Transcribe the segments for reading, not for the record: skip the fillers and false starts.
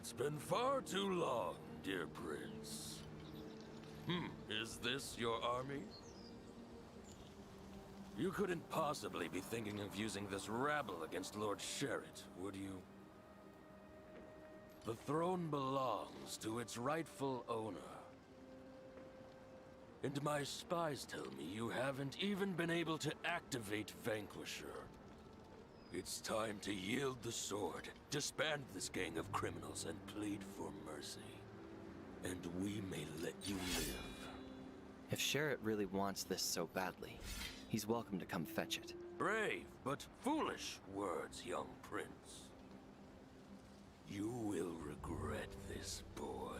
It's been far too long, dear Prince. Is this your army? You couldn't possibly be thinking of using this rabble against Lord Sherritt, would you? The throne belongs to its rightful owner. And my spies tell me you haven't even been able to activate Vanquisher. It's time to yield the sword, disband this gang of criminals, and plead for mercy. And we may let you live. If Sherritt really wants this so badly, he's welcome to come fetch it. Brave, but foolish words, young prince. You will regret this, boy.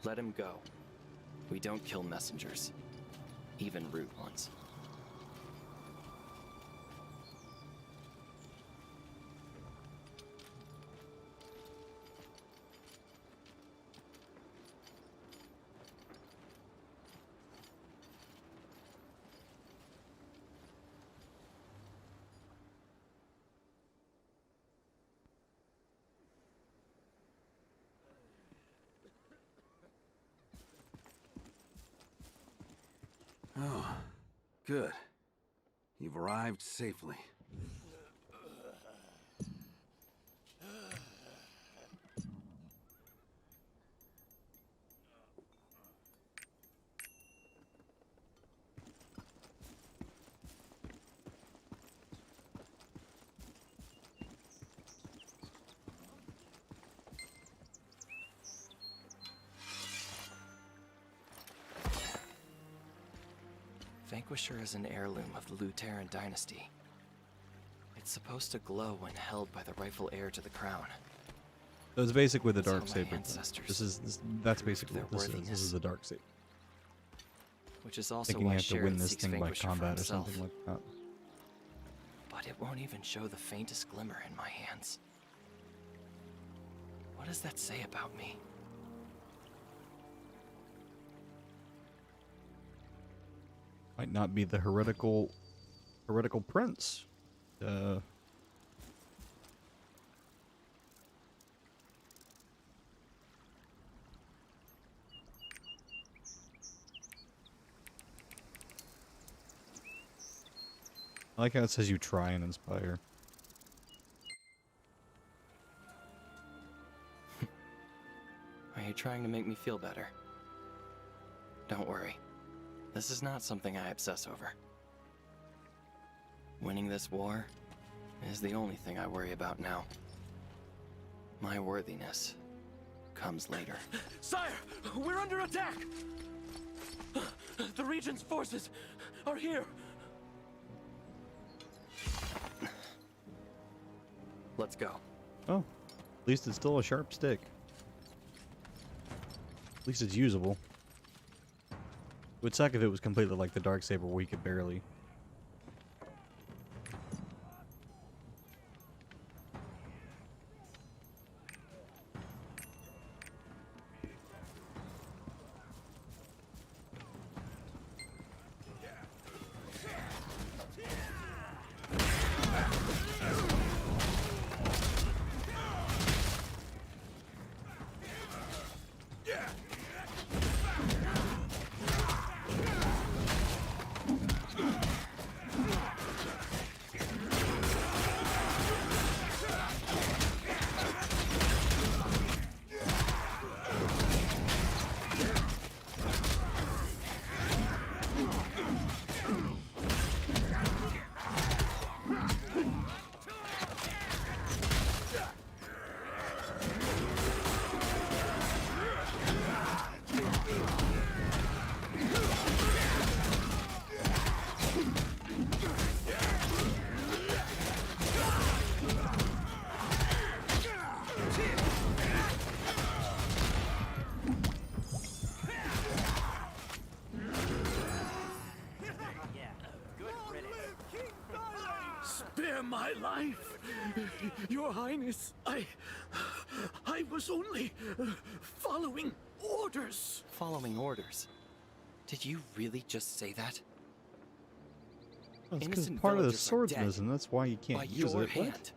Let him go. We don't kill messengers, even rude ones. Oh, good. You've arrived safely. Vanquisher is an heirloom of the Lutheran dynasty. It's supposed to glow when held by the rightful heir to the crown. So it's basically the That's how dark my saber. ancestors That's basically their what this is. This worthiness. is the dark saber. Which is also Thinking why you have to win Sherritt this seeks thing by Vanquisher for combat or himself. something like that. But it won't even show the faintest glimmer in my hands. What does that say about me? Might not be the heretical prince. I like how it says you try and inspire. Are you trying to make me feel better? Don't worry. This is not something I obsess over. Winning this war is the only thing I worry about now. My worthiness comes later. Sire, we're under attack! The Regent's forces are here! Let's go. Oh, at least it's still a sharp stick. At least it's usable. It would suck if it was completely like the Darksaber where you could barely. Spare my life! Your Highness, I was only following orders. Following orders. Did you really just say that? Well, it's 'cause Innocent part of the villagers are sword's dead missing. That's why you by can't use your it. hand. What?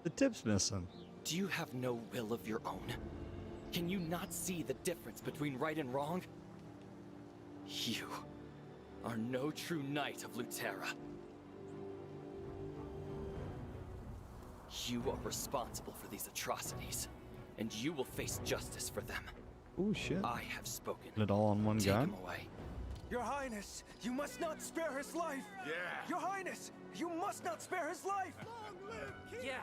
The tip's missing. Do you have no will of your own? Can you not see the difference between right and wrong? You are no true knight of Lutera. You are responsible for these atrocities, and you will face justice for them. Oh shit. I have spoken. It all on one Take guy? him away. Your Highness, you must not spare his life! Yeah. Your Highness, you must not spare his life! Yeah,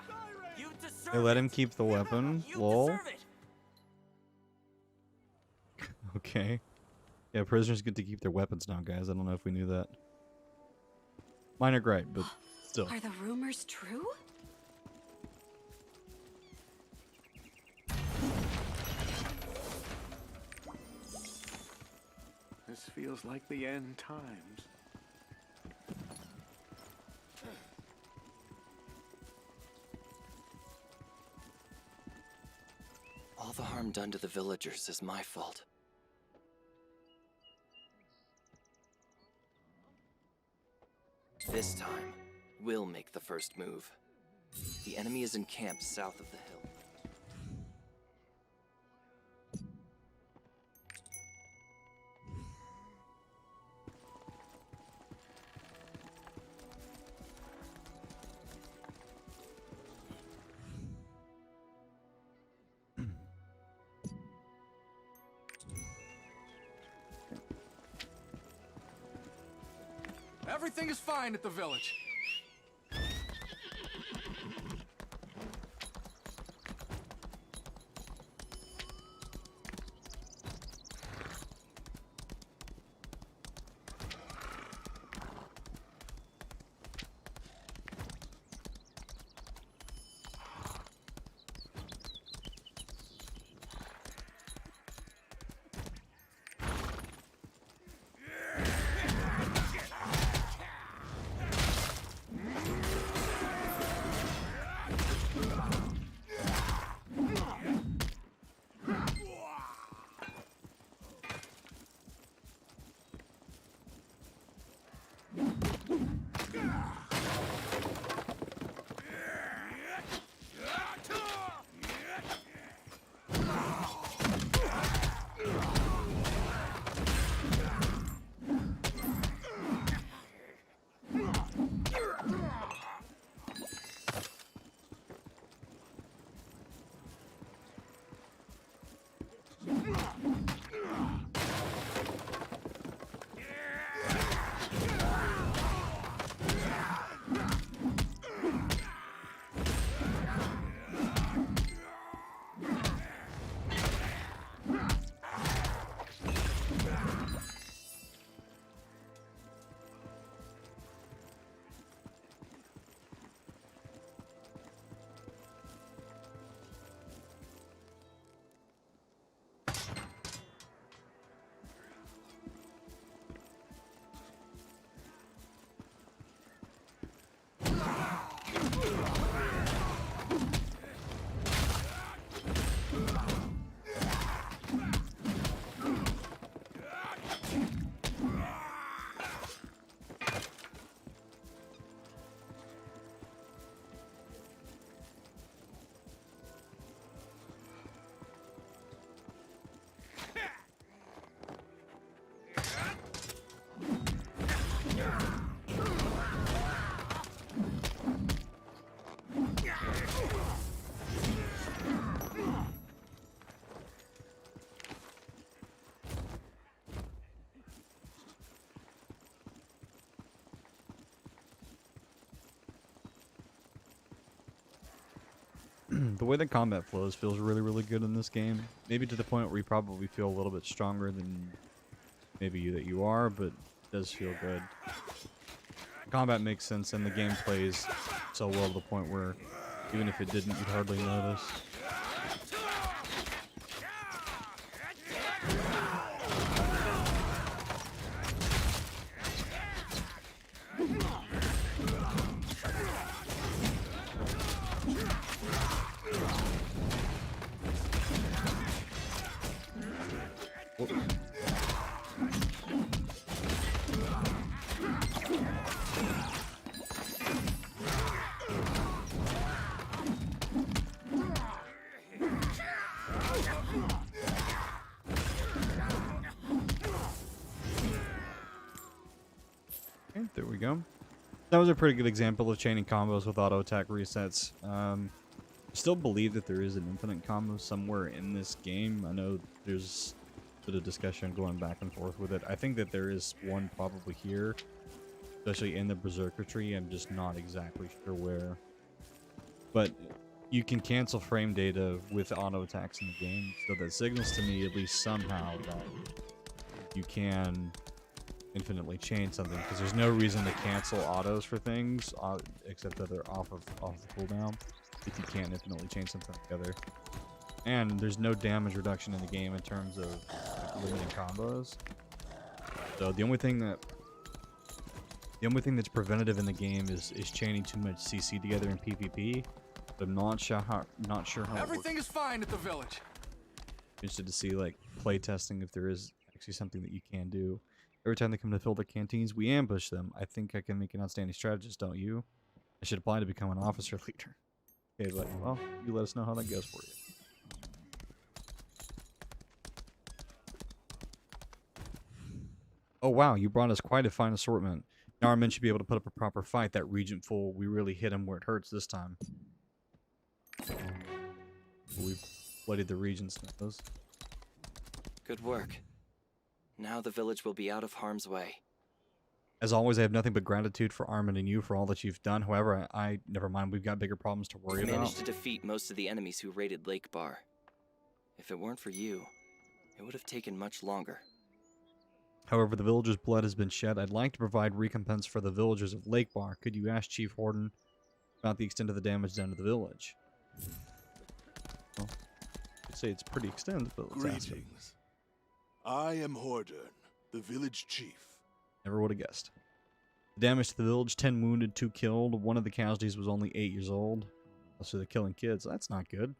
you deserve They let him keep the weapon? You Lol. deserve it. Okay. Yeah, prisoners get to keep their weapons now, guys. I don't know if we knew that. Minor gripe, but still. Are the rumors true? This feels like the end times. All the harm done to the villagers is my fault. This time, we'll make the first move. The enemy is encamped south of the hill. Everything is fine at the village. The way the combat flows feels really, really good in this game. Maybe to the point where you probably feel a little bit stronger than maybe that you are, but it does feel good. Combat makes sense, and the game plays so well to the point where even if it didn't, you'd hardly notice. go. That was a pretty good example of chaining combos with auto attack resets. I still believe that there is an infinite combo somewhere in this game. I know there's a bit of discussion going back and forth with it. I think that there is one probably here, especially in the Berserker tree. I'm just not exactly sure where. But you can cancel frame data with auto attacks in the game, so that signals to me at least somehow that you can infinitely chain something, because there's no reason to cancel autos for things except that they're off the cooldown if you can't infinitely chain something together. And there's no damage reduction in the game in terms of like, limiting combos. So the only thing that's preventative in the game is chaining too much CC together in PvP. But I'm not sure how Everything is fine at the village. Interested to see like play testing if there is actually something that you can do. Every time they come to fill their canteens, we ambush them. I think I can make an outstanding strategist, don't you? I should apply to become an officer leader. Okay, but well, you let us know how that goes for you. Oh wow, you brought us quite a fine assortment. Now our men should be able to put up a proper fight. That Regent fool, we really hit him where it hurts this time. We've bloodied the Regent's nose. Good work. Now the village will be out of harm's way. As always, I have nothing but gratitude for Armin and you for all that you've done. However, I never mind, we've got bigger problems to worry We about. managed to defeat most of the enemies who raided Lake Bar. If it weren't for you, it would have taken much longer. However, the villagers' blood has been shed. I'd like to provide recompense for the villagers of Lake Bar. Could you ask Chief Horden about the extent of the damage done to the village? Well, I'd say it's pretty extensive, but let's ask him. Greetings. I am Horden, the village chief. Never would have guessed. The damage to the village, 10 wounded, 2 killed. One of the casualties was only 8 years old. So they're killing kids. That's not good.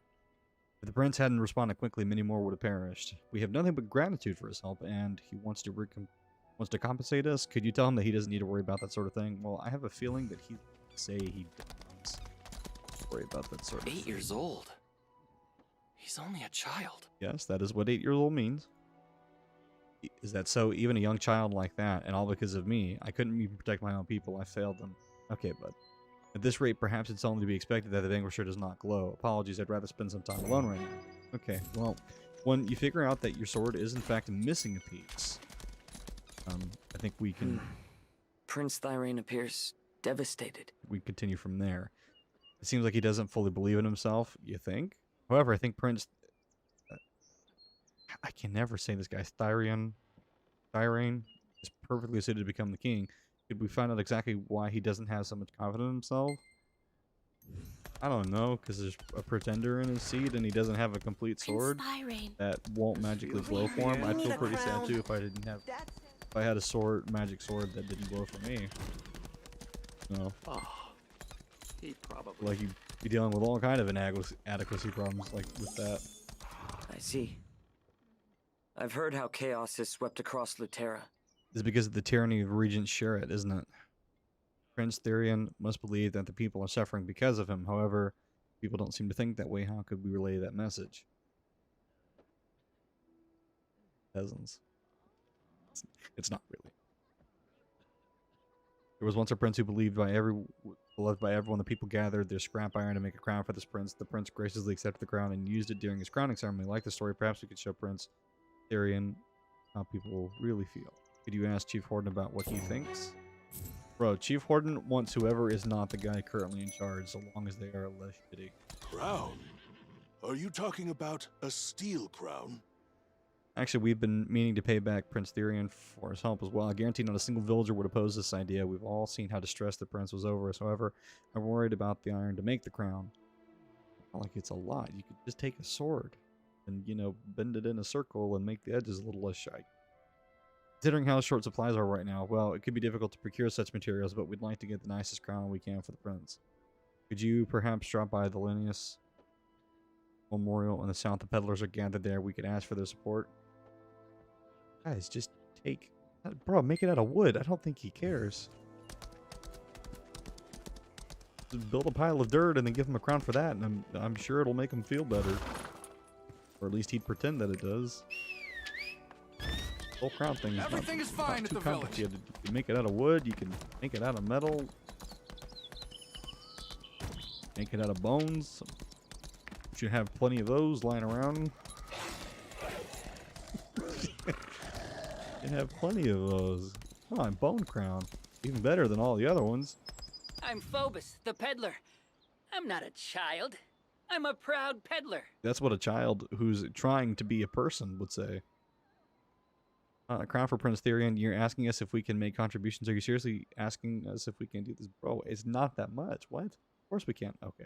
If the prince hadn't responded quickly, many more would have perished. We have nothing but gratitude for his help, and he wants to compensate us. Could you tell him that he doesn't need to worry about that sort of thing? Well, I have a feeling that he'd say he does worry about that sort of thing. 8 years old? He's only a child. Yes, that is what 8 years old means. Is that so? Even a young child like that, and all because of me, I couldn't even protect my own people. I failed them. Okay, bud. At this rate, perhaps it's only to be expected that the Vanquisher does not glow. Apologies, I'd rather spend some time alone right now. Okay, well, when you figure out that your sword is in fact missing a piece, I think we can... Prince Thyrane appears devastated. We continue from there. It seems like he doesn't fully believe in himself, you think? However, I think Prince... I can never say this guy's Thyrane is perfectly suited to become the king. Could we find out exactly why he doesn't have so much confidence in himself? I don't know, because there's a pretender in his seat and he doesn't have a complete sword that won't magically glow for him. I'd feel pretty sad too if I didn't have, if I had a magic sword that didn't glow for me. No. Oh, he probably. Like you'd be dealing with all kind of inadequacy problems like with that. I see. I've heard how chaos has swept across Lutera. It's because of the tyranny of Regent Sherrod, isn't it? Prince Therion must believe that the people are suffering because of him. However, people don't seem to think that way. How could we relay that message? Peasants. It's not really. There was once a prince who beloved by everyone. The people gathered their scrap iron to make a crown for this prince. The prince graciously accepted the crown and used it during his crowning ceremony. Like the story, perhaps we could show Prince Therion how people really feel. Could you ask Chief Horden about what he thinks? Bro, Chief Horden wants whoever is not the guy currently in charge, so long as they are less shitty. Crown? Are you talking about a steel crown? Actually, we've been meaning to pay back Prince Therion for his help as well. I guarantee not a single villager would oppose this idea. We've all seen how distressed the prince was over us. However, I'm worried about the iron to make the crown. Not like it's a lot. You could just take a sword and, you know, bend it in a circle and make the edges a little less shiny. Considering how short supplies are right now, well, it could be difficult to procure such materials, but we'd like to get the nicest crown we can for the prince. Could you perhaps drop by the Linnaeus Memorial in the south? The peddlers are gathered there. We could ask for their support. Guys, just take... Bro, make it out of wood. I don't think he cares. Just build a pile of dirt and then give him a crown for that, and I'm sure it'll make him feel better. Or at least he'd pretend that it does. whole crown thing is Everything is not fine at too the village. complicated. You can make it out of wood. You can make it out of metal. Make it out of bones. You should have plenty of those lying around. You have plenty of those. Come on, bone crown. Even better than all the other ones. I'm Phobos, the peddler. I'm not a child. I'm a proud peddler. That's what a child who's trying to be a person would say. Crown for Prince Therion, you're asking us if we can make contributions. Are you seriously asking us if we can do this? Bro, it's not that much. What? Of course we can. Okay.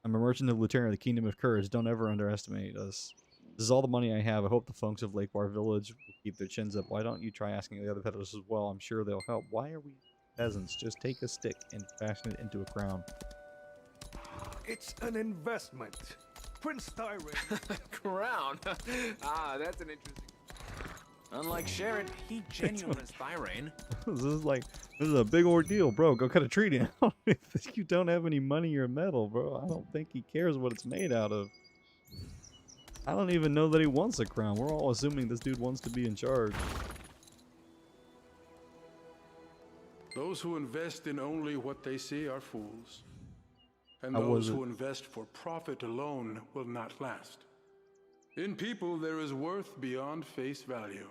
I'm a merchant of Luterra, the Kingdom of Courage. Don't ever underestimate us. This is all the money I have. I hope the folks of Lake Bar Village will keep their chins up. Why don't you try asking the other peddlers as well? I'm sure they'll help. Why are we peasants? Just take a stick and fashion it into a crown. It's an investment. Prince Tyrant. Crown? Ah, that's an interesting... Unlike Sharon, he genuinely is Thyrain. This is a big ordeal, bro. Go cut a tree down. If you don't have any money or metal, bro, I don't think he cares what it's made out of. I don't even know that he wants a crown. We're all assuming this dude wants to be in charge. Those who invest in only what they see are fools. And How was those it? who invest for profit alone will not last. In people, there is worth beyond face value.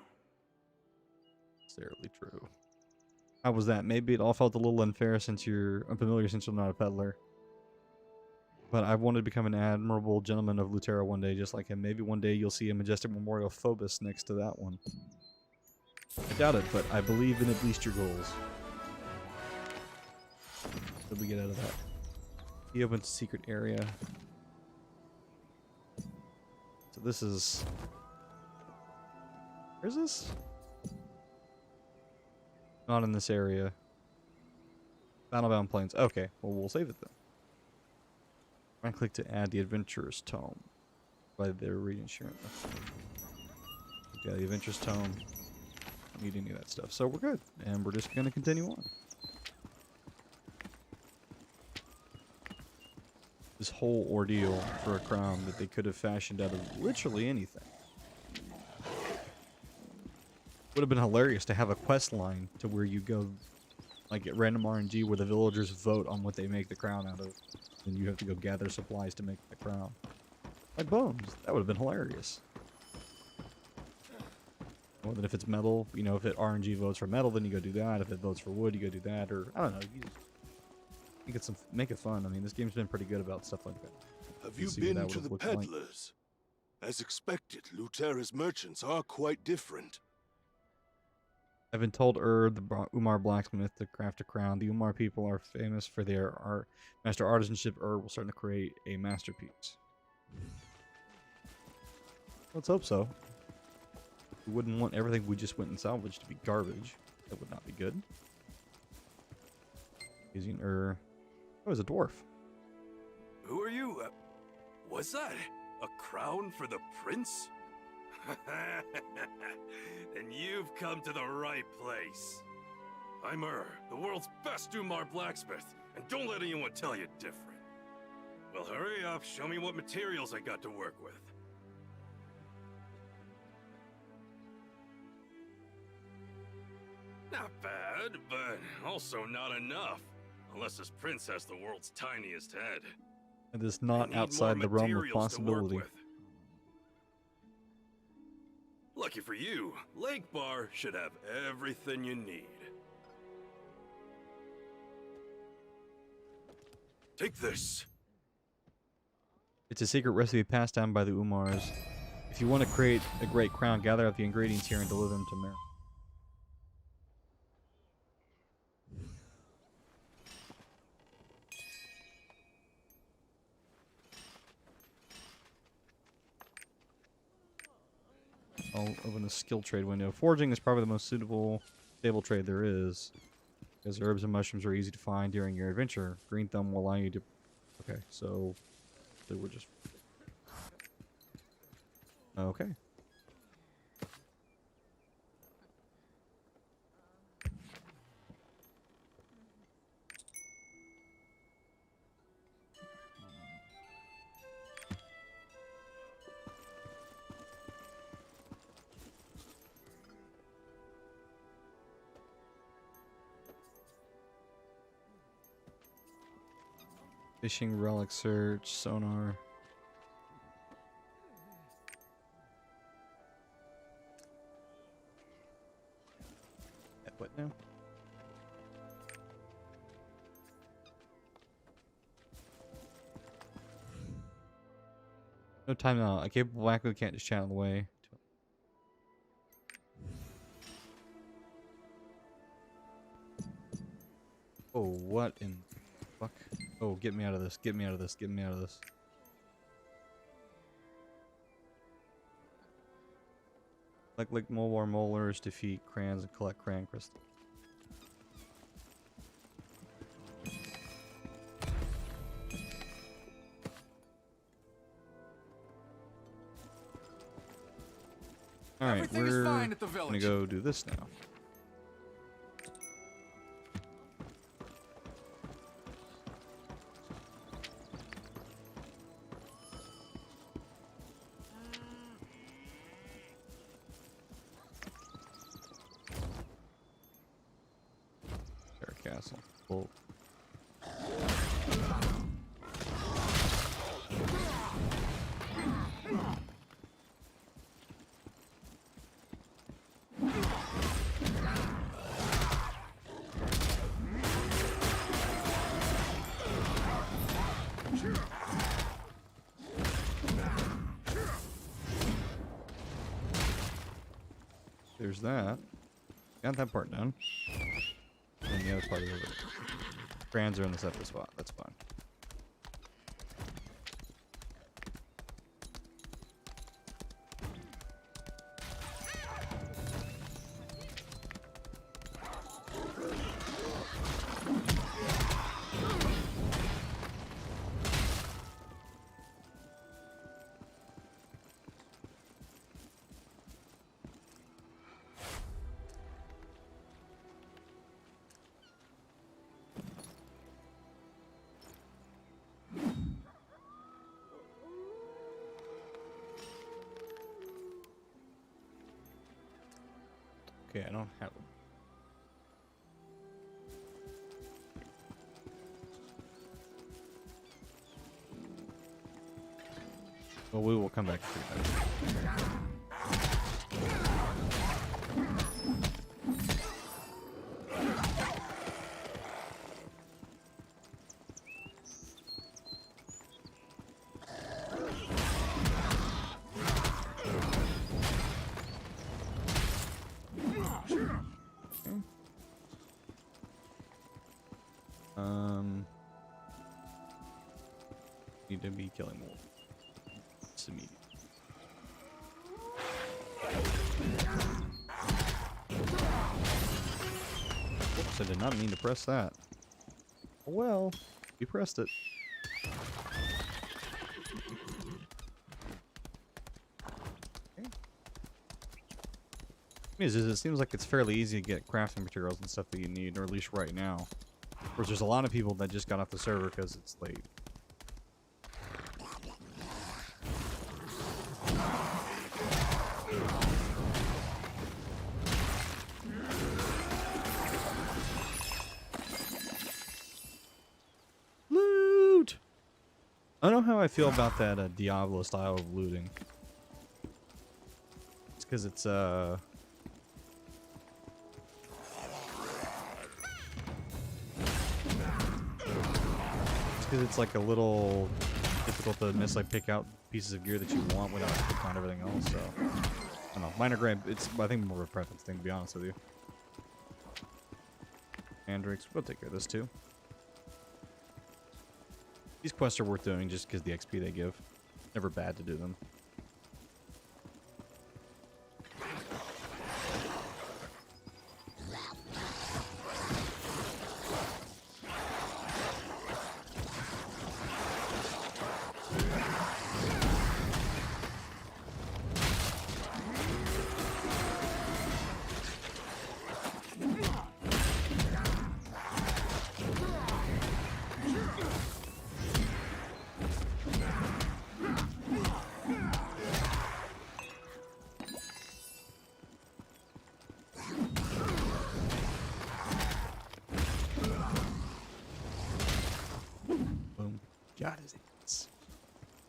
Necessarily true. How was that? Maybe it all felt a little unfair since you're unfamiliar since you're not a peddler. But I've wanted to become an admirable gentleman of Luterra one day, just like him. Maybe one day you'll see a majestic memorial Phobos next to that one. I doubt it, but I believe in at least your goals. What did we get out of that? He opens a secret area. So this is... Where's this? Not in this area. Battlebound Plains. Okay, well we'll save it then. Right click to add the Adventurer's Tome by the Regent Sharon. Yeah, the Adventurer's Tome. Don't need any of that stuff. So we're good. And we're just going to continue on. This whole ordeal for a crown that they could have fashioned out of literally anything. Would have been hilarious to have a quest line to where you go like at random RNG where the villagers vote on what they make the crown out of. And you have to go gather supplies to make the crown. Like bones. That would have been hilarious. Well, then if it's metal, you know, if it RNG votes for metal, then you go do that. If it votes for wood, you go do that. Or, I don't know. You just make it fun. I mean, this game's been pretty good about stuff like that. Have you been to the peddlers? As expected, Luterra's merchants are quite different. I've been told the Umar blacksmith to craft a crown. The Umar people are famous for their master artisanship. Will start to create a masterpiece. Let's hope so. We wouldn't want everything we just went and salvaged to be garbage. That would not be good. Using Oh, it's a dwarf. Who are you? What's that? A crown for the prince? Then you've come to the right place. I'm the world's best Umar blacksmith, and don't let anyone tell you different. Well, hurry up, show me what materials I got to work with. Not bad, but also not enough. Unless this prince has the world's tiniest head. It is not outside the realm of possibility. Lucky for you, Lake Bar should have everything you need. Take this. It's a secret recipe passed down by the Umars. If you want to create a great crown, gather up the ingredients here and deliver them to Mer. I'll open the skill trade window. Foraging is probably the most suitable stable trade there is, because herbs and mushrooms are easy to find during your adventure. Green Thumb will allow you to... Okay, so we're just... Okay. Fishing, relic search, sonar. What now? No time now. A capable wacko can't just channel away. Oh, what in fuck? Oh, get me out of this. Get me out of this. Get me out of this. Like more molars, defeat crayons, and collect crayon crystal. Alright, we're gonna go do this now. Castle. Cool. There's that. Got that part done. And the other part is over. Crayons are in the separate spot. That's fine. Okay, I don't have them. Well, we will come back to that. Need to be killing more. It's immediate. Oops, I did not mean to press that. Oh well, you pressed it. Okay. It seems like it's fairly easy to get crafting materials and stuff that you need, or at least right now. Of course, there's a lot of people that just got off the server because it's late. I don't know how I feel about that Diablo style of looting. It's because it's like a little difficult to miss, like pick out pieces of gear that you want without picking on everything else. So I don't know. Minor grab. It's I think more of a preference thing, to be honest with you. Mandrakes. We'll take care of this too. These quests are worth doing just because the XP they give. Never bad to do them.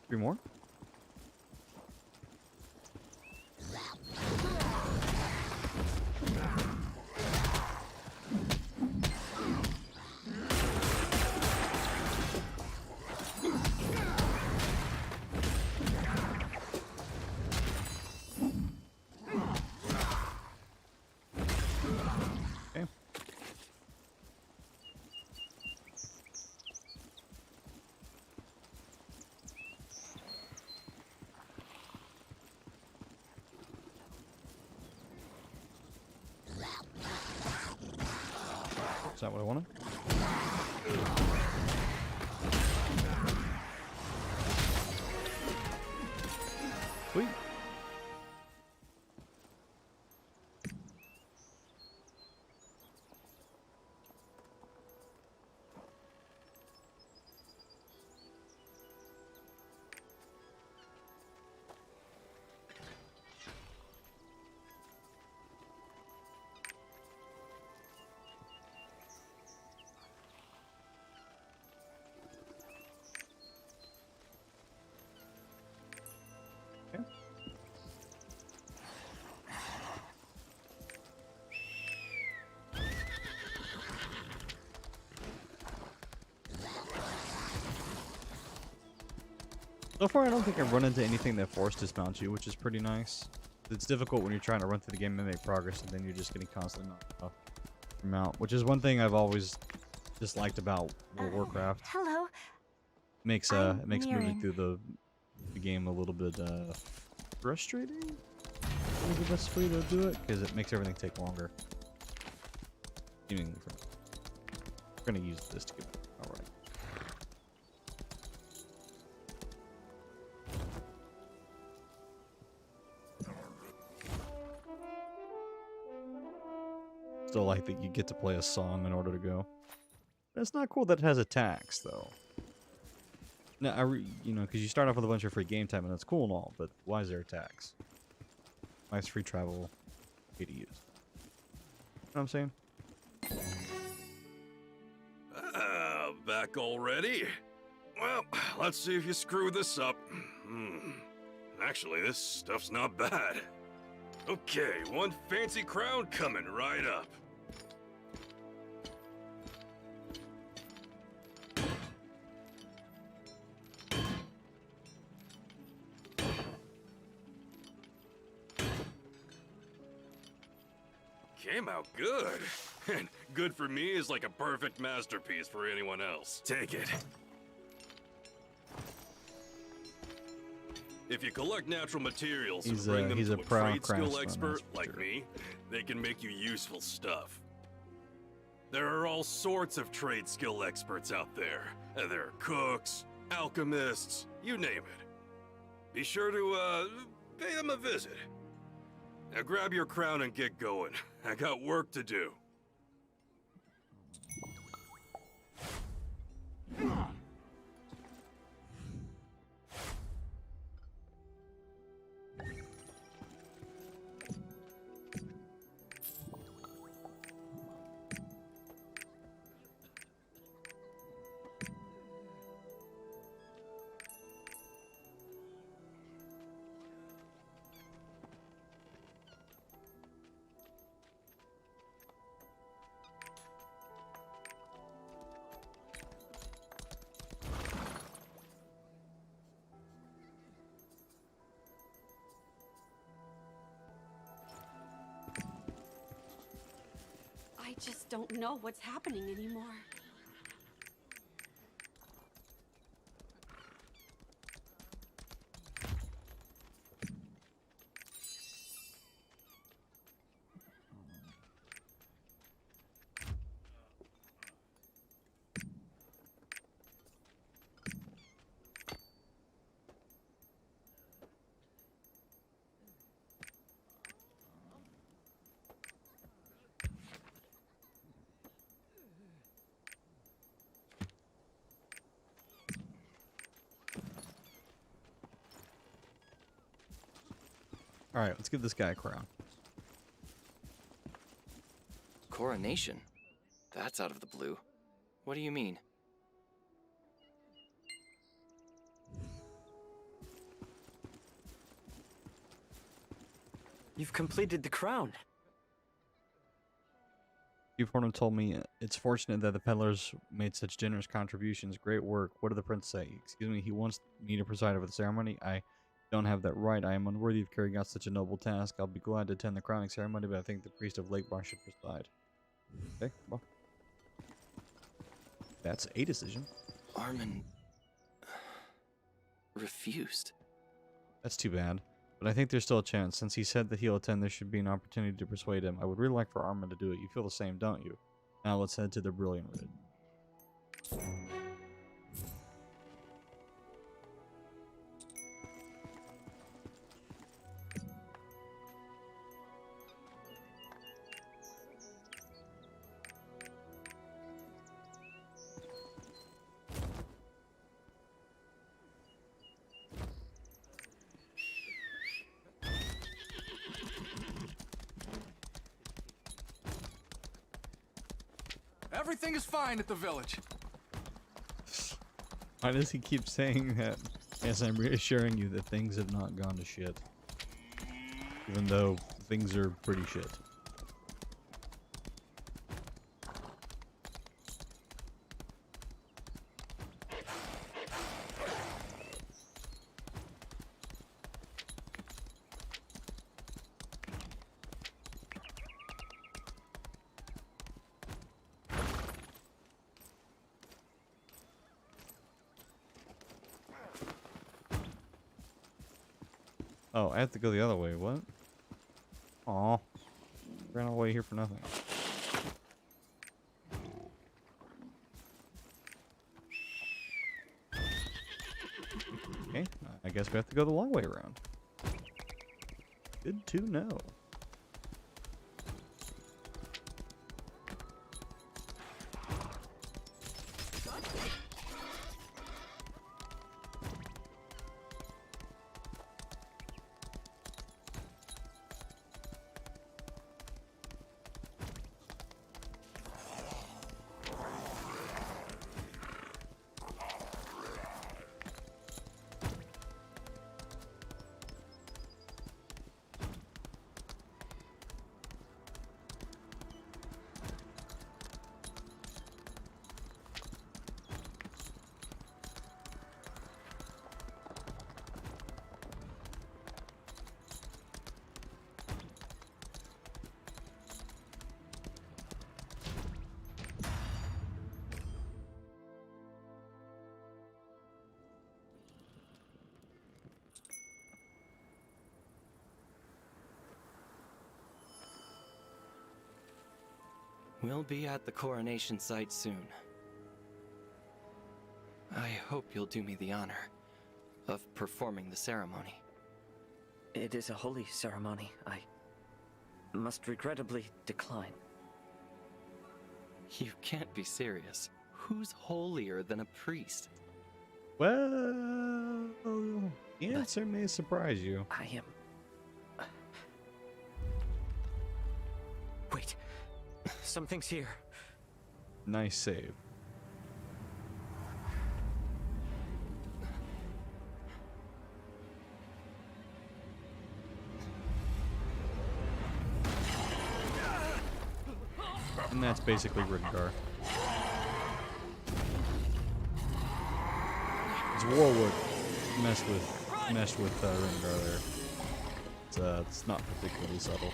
3 more? Okay. Is that what I wanted? Sweet. Okay. So far, I don't think I've run into anything that forced dismounts you, which is pretty nice. It's difficult when you're trying to run through the game and make progress, and then you're just getting constantly knocked off your mount, which is one thing I've always disliked about World of Warcraft. Hello. It makes moving through the game a little bit frustrating. Is the best way to do it, because it makes everything take longer. Seemingly for me. We're gonna use this to get all right. Still like that you get to play a song in order to go. It's not cool that it has attacks though. No, you know, because you start off with a bunch of free game time and that's cool and all, but why is there attacks? Why is free travel free to use? You know what I'm saying? Back already? Well, let's see if you screw this up. Actually, this stuff's not bad. Okay, one fancy crown coming right up. Came out good. And good for me is like a perfect masterpiece for anyone else. Take it. If you collect natural materials and bring them to a trade skill expert like me, they can make you useful stuff. There are all sorts of trade skill experts out there. There are cooks, alchemists, you name it. Be sure to, pay them a visit. Now grab your crown and get going. I got work to do. I just don't know what's happening anymore. Alright, let's give this guy a crown. Coronation? That's out of the blue. What do you mean? You've completed the crown. Chief Horner told me it's fortunate that the peddlers made such generous contributions. Great work. What did the prince say? Excuse me, he wants me to preside over the ceremony. I don't have that right. I am unworthy of carrying out such a noble task. I'll be glad to attend the crowning ceremony, but I think the priest of Lakebar should preside. Okay, well. That's a decision. Armin refused. That's too bad. But I think there's still a chance. Since he said that he'll attend, there should be an opportunity to persuade him. I would really like for Armin to do it. You feel the same, don't you? Now let's head to the Brilliant Ridge. Everything is fine at the village. Why does he keep saying that as I'm reassuring you that things have not gone to shit? Even though things are pretty shit. Oh, I have to go the other way. What? Aw. Ran all the way here for nothing. Okay, I guess we have to go the long way around. Good to know. We'll be at the coronation site soon. I hope you'll do me the honor of performing the ceremony. It is a holy ceremony. I must regrettably decline. You can't be serious. Who's holier than a priest? Well, the answer may surprise you. I am... Wait. Something's here. Nice save. And that's basically Ridgar. It's Warwood messed with Ridgar there. It's not particularly subtle.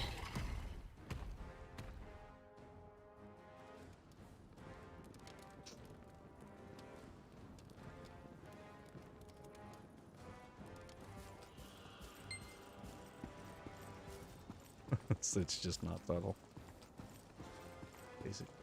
It's just not subtle. Basically.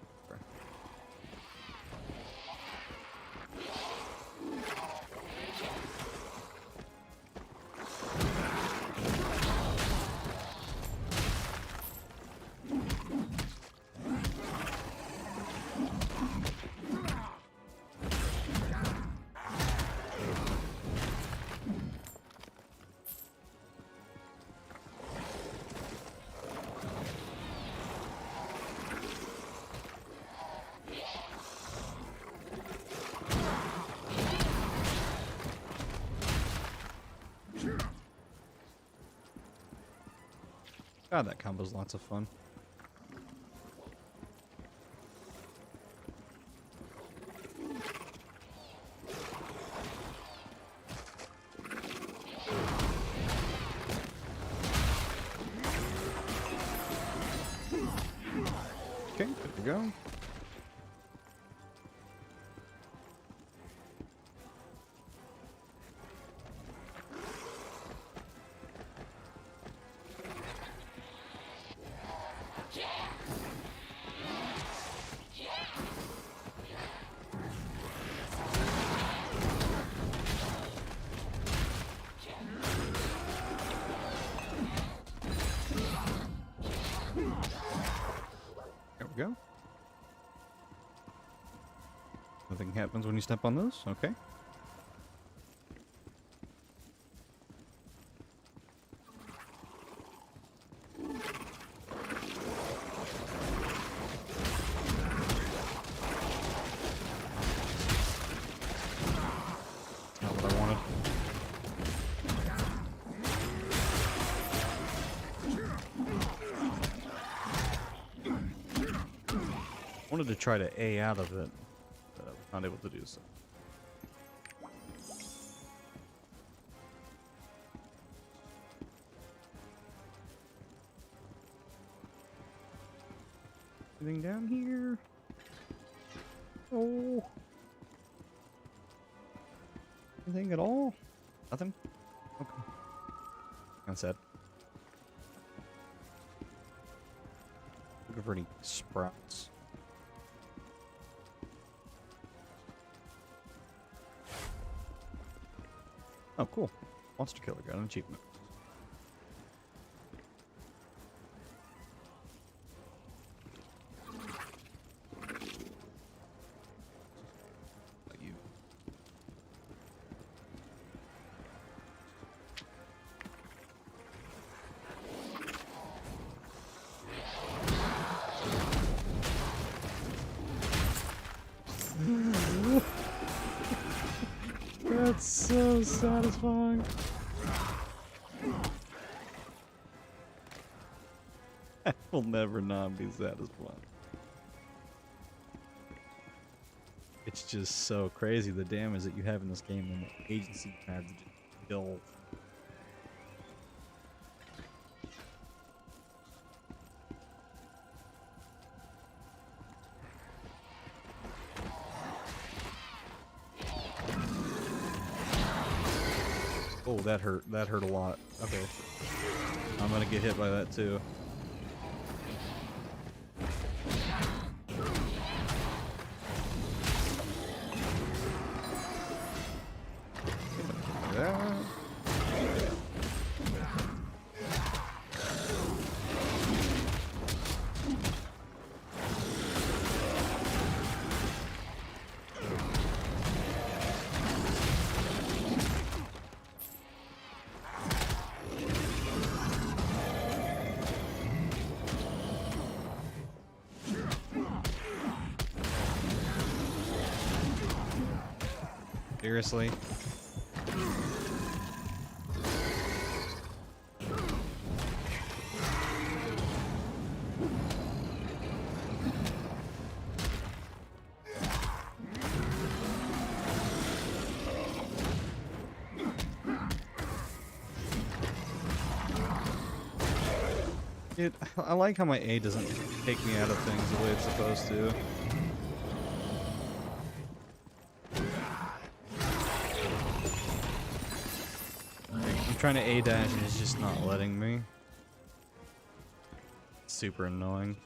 God, that combo's lots of fun. Okay, good to go. There we go. Nothing happens when you step on those. Okay. Not what I wanted. Wanted to try to A out of it, but I was not able to do so. Anything down here? Oh. Anything at all? Nothing? Okay. That's sad. Looking for any sprouts. Oh, cool. Monster Killer got an achievement. You. That's so satisfying. That will never not be satisfying. It's just so crazy the damage that you have in this game and the agency you have to just kill. Oh, that hurt. That hurt a lot. Okay. I'm gonna get hit by that too. Yeah. Seriously? I like how my A doesn't take me out of things the way it's supposed to. I'm trying to A dash and it's just not letting me. It's super annoying.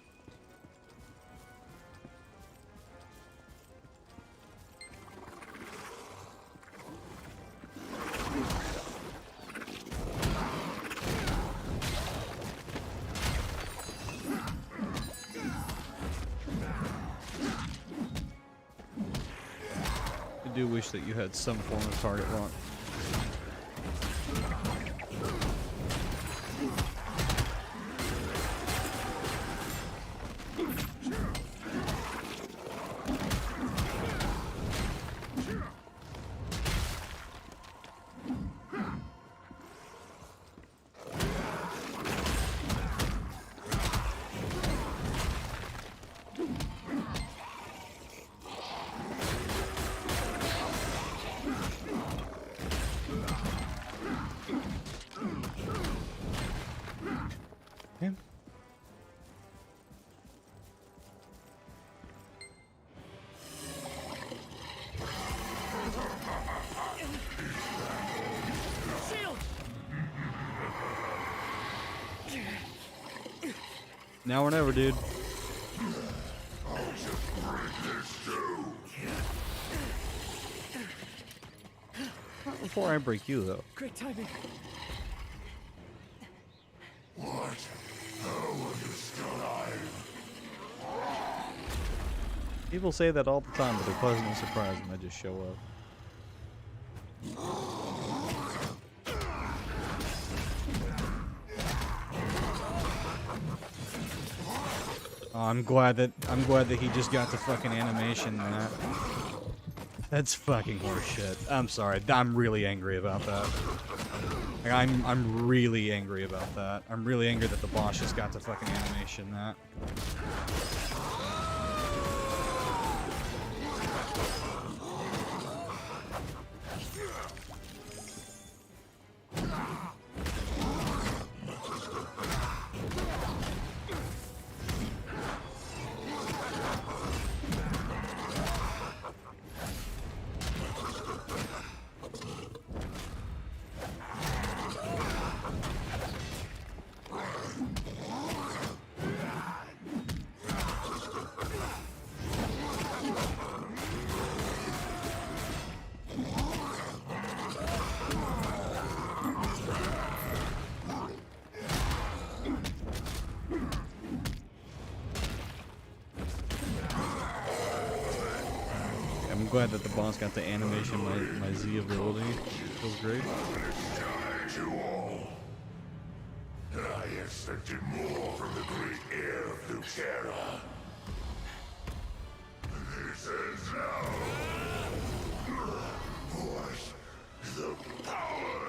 I do wish that you had some form of target lock. Now or never, dude. Not before I break you, though. Great timing. What? How are you still alive? People say that all the time, but they're pleasantly surprised when I just show up. Oh, I'm glad that he just got the fucking animation in that. That's fucking horseshit. I'm sorry. I'm really angry about that. Like, I'm really angry about that. I'm really angry that the boss just got the fucking animation in that. I'm glad that the boss got the animation, my Z ability. Feels great. I expected more from the great heir of Luterra. This is now. What? The power.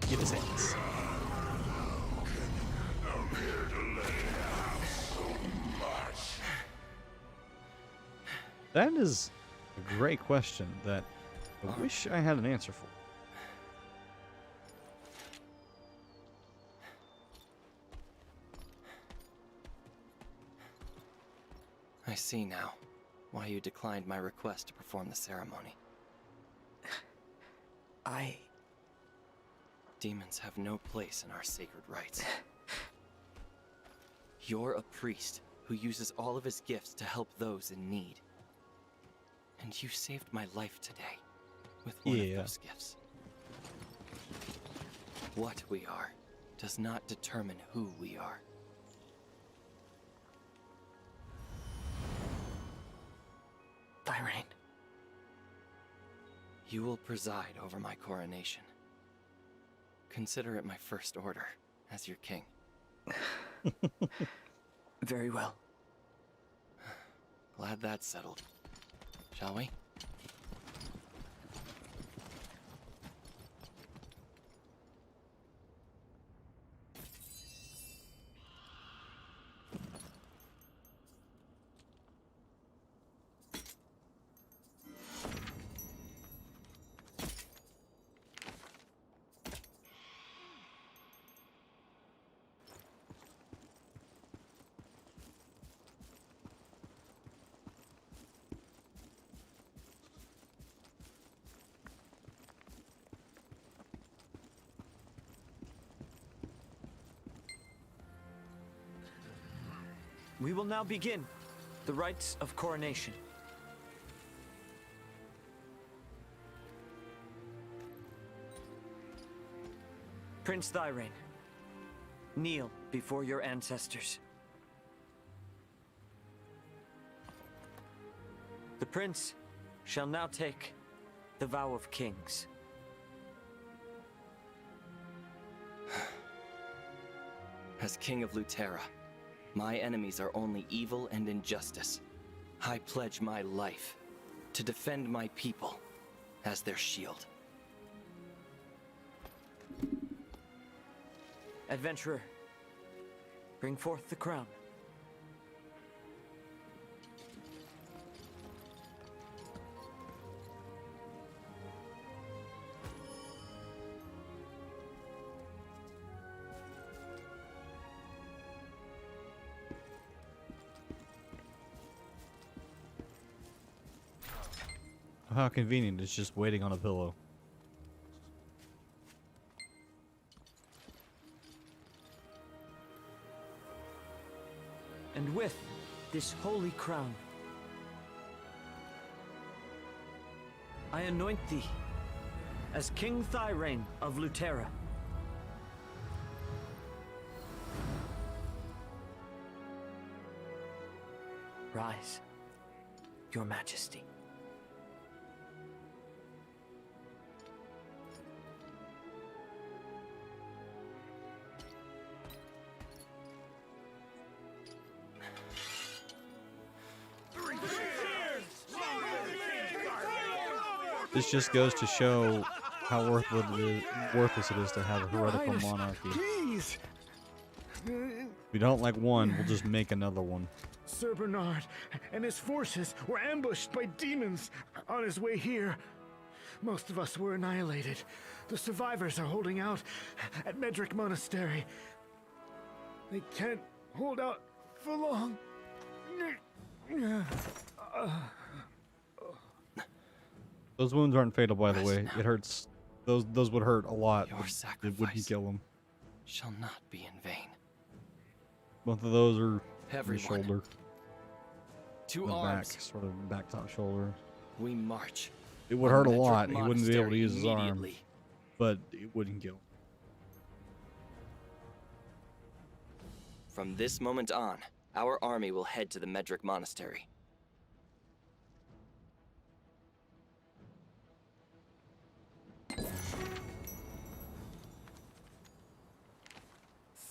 Get his hands. That is a great question that I wish I had an answer for. I see now why you declined my request to perform the ceremony. Demons have no place in our sacred rites. You're a priest who uses all of his gifts to help those in need. And you saved my life today with one of those gifts. What we are does not determine who we are. Thirain. You will preside over my coronation. Consider it my first order as your king. Very well. Glad that's settled. Shall we? We will now begin the rites of coronation. Prince Thirain, kneel before your ancestors. The prince shall now take the vow of kings. As king of Luterra, my enemies are only evil and injustice. I pledge my life to defend my people as their shield. Adventurer, bring forth the crown. How convenient, it's just waiting on a pillow. And with this holy crown, I anoint thee as King Thirain of Lutera. Rise, Your Majesty. This just goes to show how worthless it is to have a heretical monarchy. Please. If we don't like one, we'll just make another one. Sir Bernard and his forces were ambushed by demons on his way here. Most of us were annihilated. The survivors are holding out at Medric Monastery. They can't hold out for long. Those wounds aren't fatal, by the way. It hurts. Those would hurt a lot. Your But it sacrifice wouldn't kill him. shall not be in vain. Both of those are Everyone, the shoulder, to the back, arms. sort of back top shoulder. We march. It would on hurt a Medric lot. He wouldn't be able to Monastery use his arm, immediately. but it wouldn't kill him. From this moment on, our army will head to the Medric Monastery.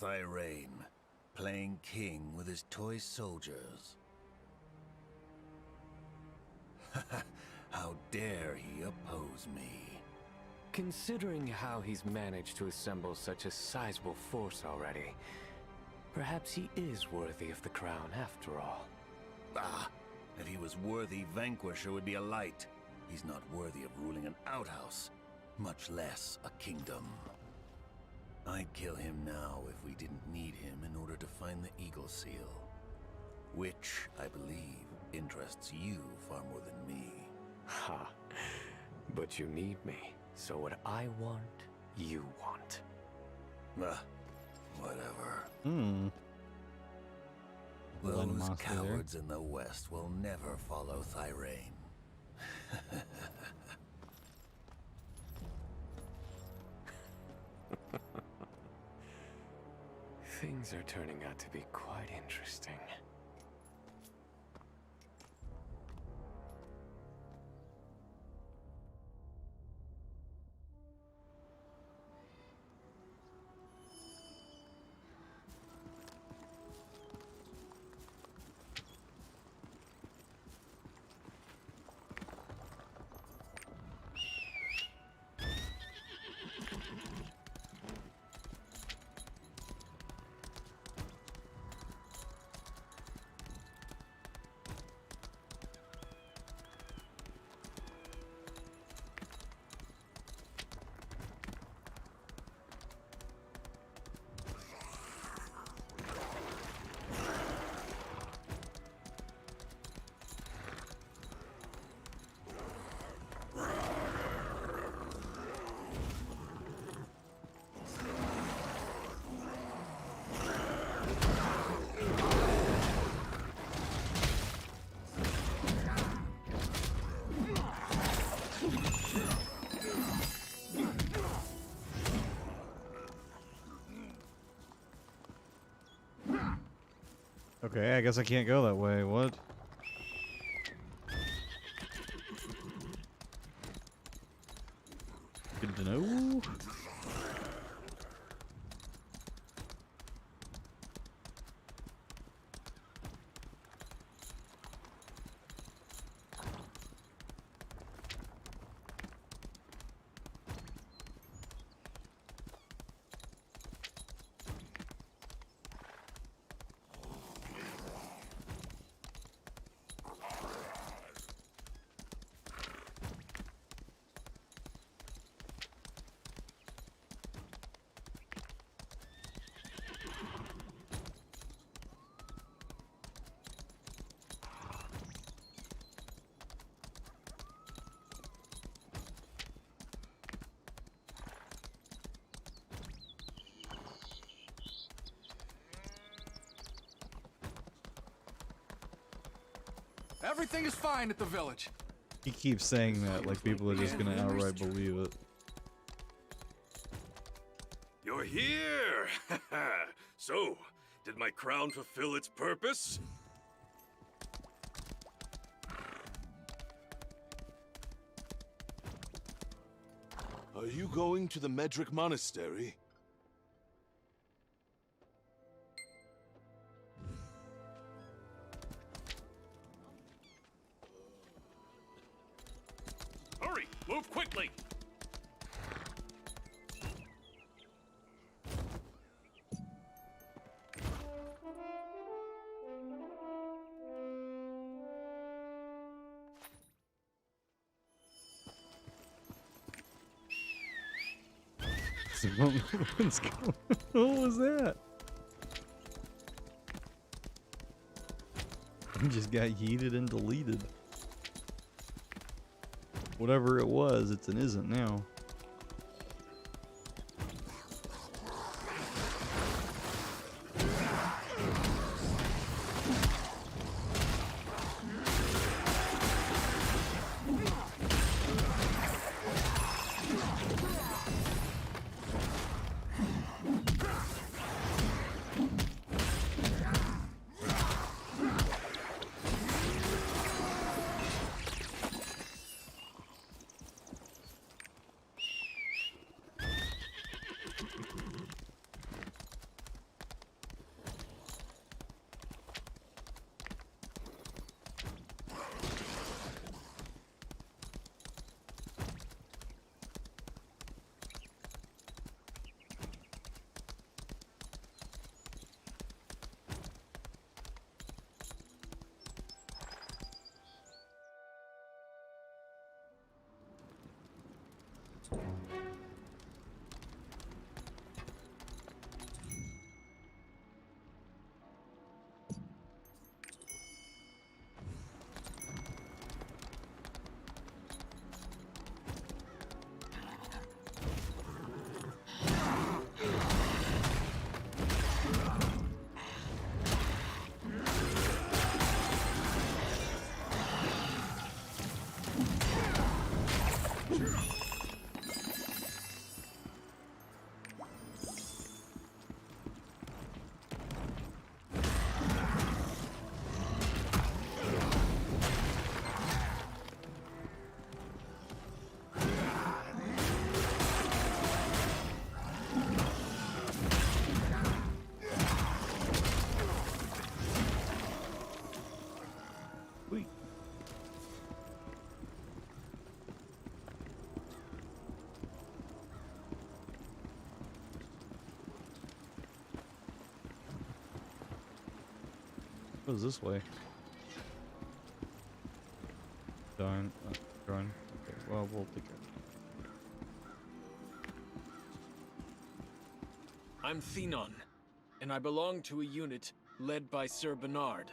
Thirain, playing king with his toy soldiers. How dare he oppose me? Considering how he's managed to assemble such a sizable force already, perhaps he is worthy of the crown after all. Ah, if he was worthy, Vanquisher would be a light. He's not worthy of ruling an outhouse, much less a kingdom. I'd kill him now if we didn't need him in order to find the Eagle Seal. Which, I believe, interests you far more than me. Ha. But you need me, so what I want, you want. Whatever. Little Those animosity there. cowards in the West will never follow Thirain. Things are turning out to be quite interesting. Okay, I guess I can't go that way. What? Good to know. Everything is fine at the village. He keeps saying that like people are just gonna outright believe it. You're here! So, did my crown fulfill its purpose? Are you going to the Medric Monastery? Hurry! Move quickly! What was that? He just got yeeted and deleted. Whatever it was, it's an isn't now. What is this way? Darn. Darn. Okay, well, we'll take it. I'm Thenon, and I belong to a unit led by Sir Bernard.